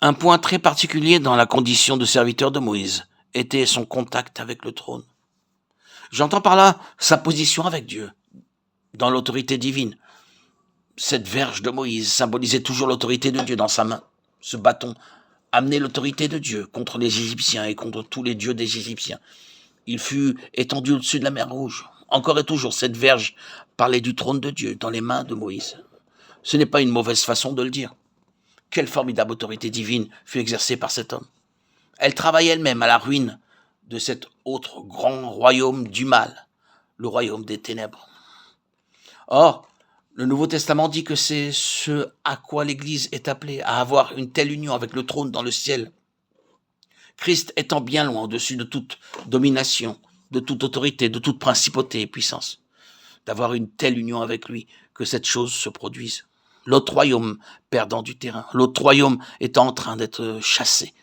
Un point très particulier dans la condition de serviteur de Moïse était son contact avec le trône. J'entends par là sa position avec Dieu, dans l'autorité divine. Cette verge de Moïse symbolisait toujours l'autorité de Dieu dans sa main. Ce bâton amenait l'autorité de Dieu contre les Égyptiens et contre tous les dieux des Égyptiens. Il fut étendu au-dessus de la mer Rouge. Encore et toujours, cette verge parlait du trône de Dieu dans les mains de Moïse. Ce n'est pas une mauvaise façon de le dire. Quelle formidable autorité divine fut exercée par cet homme. Elle travaille elle-même à la ruine de cet autre grand royaume du mal, le royaume des ténèbres. Or, le Nouveau Testament dit que c'est ce à quoi l'Église est appelée, à avoir une telle union avec le trône dans le ciel. Christ étant bien loin au-dessus de toute domination, de toute autorité, de toute principauté et puissance, d'avoir une telle union avec lui que cette chose se produise. L'autre royaume perdant du terrain, l'autre royaume étant en train d'être chassé.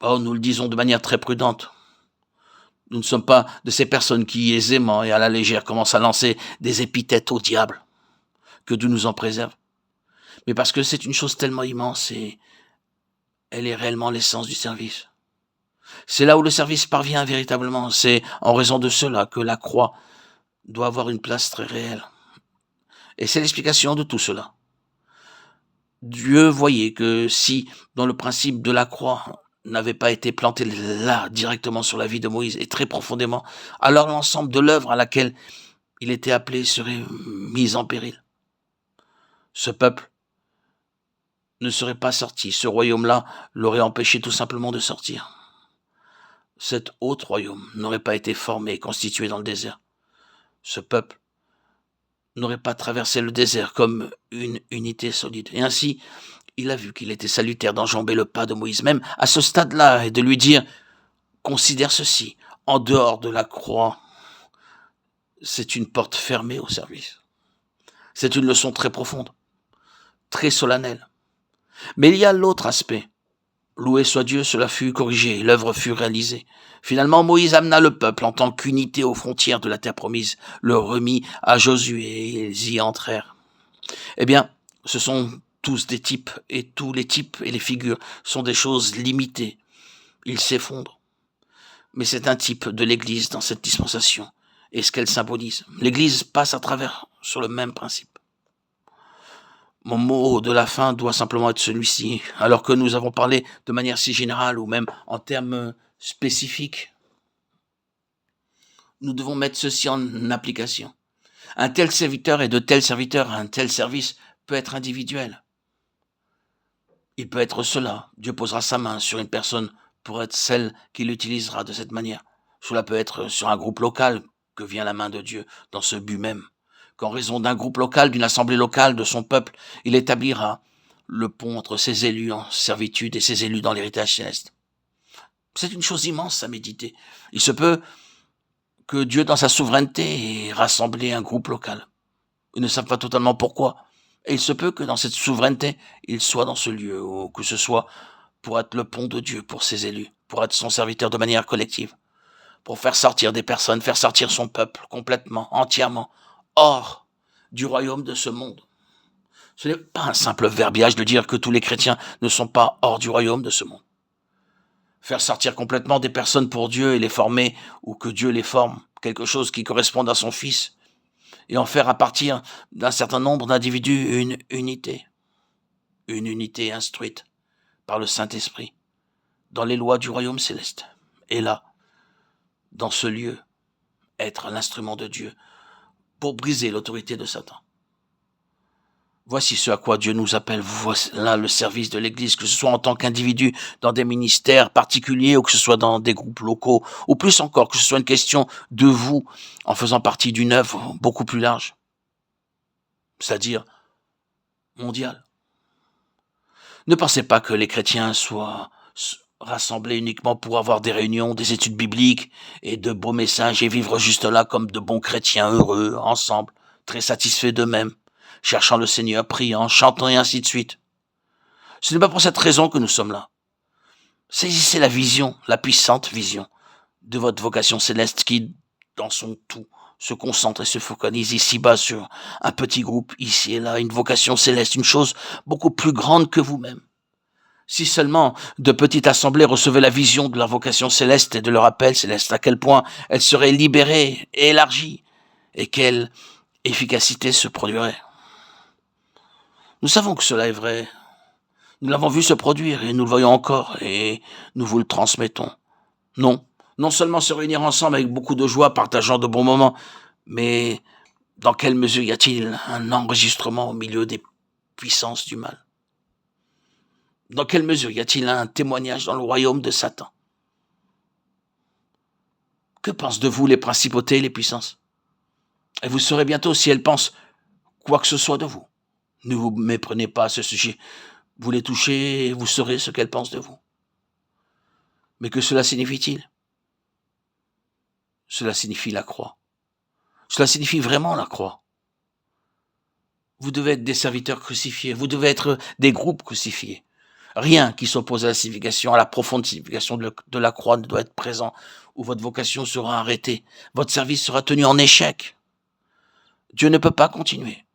Oh, nous le disons de manière très prudente. Nous ne sommes pas de ces personnes qui aisément et à la légère commencent à lancer des épithètes au diable. Que Dieu nous en préserve. Mais parce que c'est une chose tellement immense et elle est réellement l'essence du service. C'est là où le service parvient véritablement. C'est en raison de cela que la croix doit avoir une place très réelle. Et c'est l'explication de tout cela. Dieu voyait que si, dans le principe de la croix, n'avait pas été planté là, directement sur la vie de Moïse, et très profondément, alors l'ensemble de l'œuvre à laquelle il était appelé serait mis en péril. Ce peuple ne serait pas sorti. Ce royaume-là l'aurait empêché tout simplement de sortir. Cet autre royaume n'aurait pas été formé et constitué dans le désert. Ce peuple n'aurait pas traversé le désert comme une unité solide. Et ainsi, il a vu qu'il était salutaire d'enjamber le pas de Moïse, même à ce stade-là, et de lui dire « Considère ceci, en dehors de la croix, c'est une porte fermée au service. » C'est une leçon très profonde, très solennelle. Mais il y a l'autre aspect. Loué soit Dieu, cela fut corrigé, l'œuvre fut réalisée. Finalement, Moïse amena le peuple en tant qu'unité aux frontières de la terre promise, le remit à Josué et ils y entrèrent. Eh bien, ce sont tous des types, et tous les types et les figures sont des choses limitées. Ils s'effondrent. Mais c'est un type de l'Église dans cette dispensation, et ce qu'elle symbolise. L'Église passe à travers sur le même principe. Mon mot de la fin doit simplement être celui-ci, alors que nous avons parlé de manière si générale ou même en termes spécifiques. Nous devons mettre ceci en application. Un tel serviteur et de tels serviteurs, un tel service peut être individuel. Il peut être cela. Dieu posera sa main sur une personne pour être celle qui l'utilisera de cette manière. Cela peut être sur un groupe local que vient la main de Dieu dans ce but même. Qu'en raison d'un groupe local, d'une assemblée locale, de son peuple, il établira le pont entre ses élus en servitude et ses élus dans l'héritage céleste. C'est une chose immense à méditer. Il se peut que Dieu, dans sa souveraineté, ait rassemblé un groupe local. Ils ne savent pas totalement pourquoi. Et il se peut que dans cette souveraineté, il soit dans ce lieu, ou que ce soit pour être le pont de Dieu pour ses élus, pour être son serviteur de manière collective, pour faire sortir des personnes, faire sortir son peuple complètement, entièrement, hors du royaume de ce monde. Ce n'est pas un simple verbiage de dire que tous les chrétiens ne sont pas hors du royaume de ce monde. Faire sortir complètement des personnes pour Dieu et les former, ou que Dieu les forme, quelque chose qui corresponde à son Fils, et en faire à partir d'un certain nombre d'individus une unité instruite par le Saint-Esprit, dans les lois du royaume céleste. Et là, dans ce lieu, être l'instrument de Dieu pour briser l'autorité de Satan. Voici ce à quoi Dieu nous appelle. Voici là le service de l'Église, que ce soit en tant qu'individu dans des ministères particuliers ou que ce soit dans des groupes locaux, ou plus encore, que ce soit une question de vous en faisant partie d'une œuvre beaucoup plus large, c'est-à-dire mondiale. Ne pensez pas que les chrétiens soient rassemblés uniquement pour avoir des réunions, des études bibliques et de beaux messages et vivre juste là comme de bons chrétiens heureux, ensemble, très satisfaits d'eux-mêmes, cherchant le Seigneur, priant, chantant et ainsi de suite. Ce n'est pas pour cette raison que nous sommes là. Saisissez la vision, la puissante vision de votre vocation céleste qui, dans son tout, se concentre et se focalise ici-bas sur un petit groupe, ici et là, une vocation céleste, une chose beaucoup plus grande que vous-même. Si seulement de petites assemblées recevaient la vision de leur vocation céleste et de leur appel céleste, à quel point elles seraient libérées et élargies, et quelle efficacité se produirait. Nous savons que cela est vrai. Nous l'avons vu se produire et nous le voyons encore et nous vous le transmettons. Non seulement se réunir ensemble avec beaucoup de joie, partageant de bons moments, mais dans quelle mesure y a-t-il un enregistrement au milieu des puissances du mal? Dans quelle mesure y a-t-il un témoignage dans le royaume de Satan? Que pensent de vous les principautés et les puissances? Et vous saurez bientôt si elles pensent quoi que ce soit de vous. Ne vous méprenez pas à ce sujet. Vous les touchez et vous saurez ce qu'elles pensent de vous. Mais que cela signifie-t-il? Cela signifie la croix. Cela signifie vraiment la croix. Vous devez être des serviteurs crucifiés. Vous devez être des groupes crucifiés. Rien qui s'oppose à la signification, à la profonde signification de la croix ne doit être présent, ou votre vocation sera arrêtée. Votre service sera tenu en échec. Dieu ne peut pas continuer.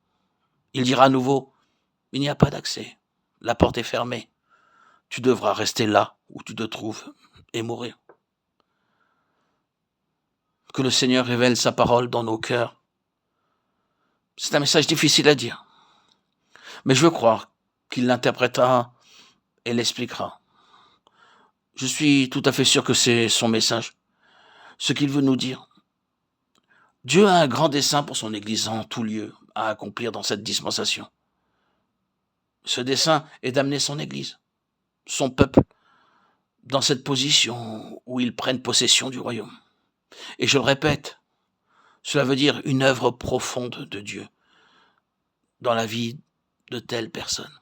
Il dira à nouveau, il n'y a pas d'accès. La porte est fermée. Tu devras rester là où tu te trouves et mourir. Que le Seigneur révèle sa parole dans nos cœurs. C'est un message difficile à dire. Mais je veux croire qu'il l'interprétera et l'expliquera. Je suis tout à fait sûr que c'est son message. Ce qu'il veut nous dire. Dieu a un grand dessein pour son Église en tout lieu à accomplir dans cette dispensation. Ce dessein est d'amener son Église, son peuple, dans cette position où ils prennent possession du royaume. Et je le répète, cela veut dire une œuvre profonde de Dieu dans la vie de telles personnes.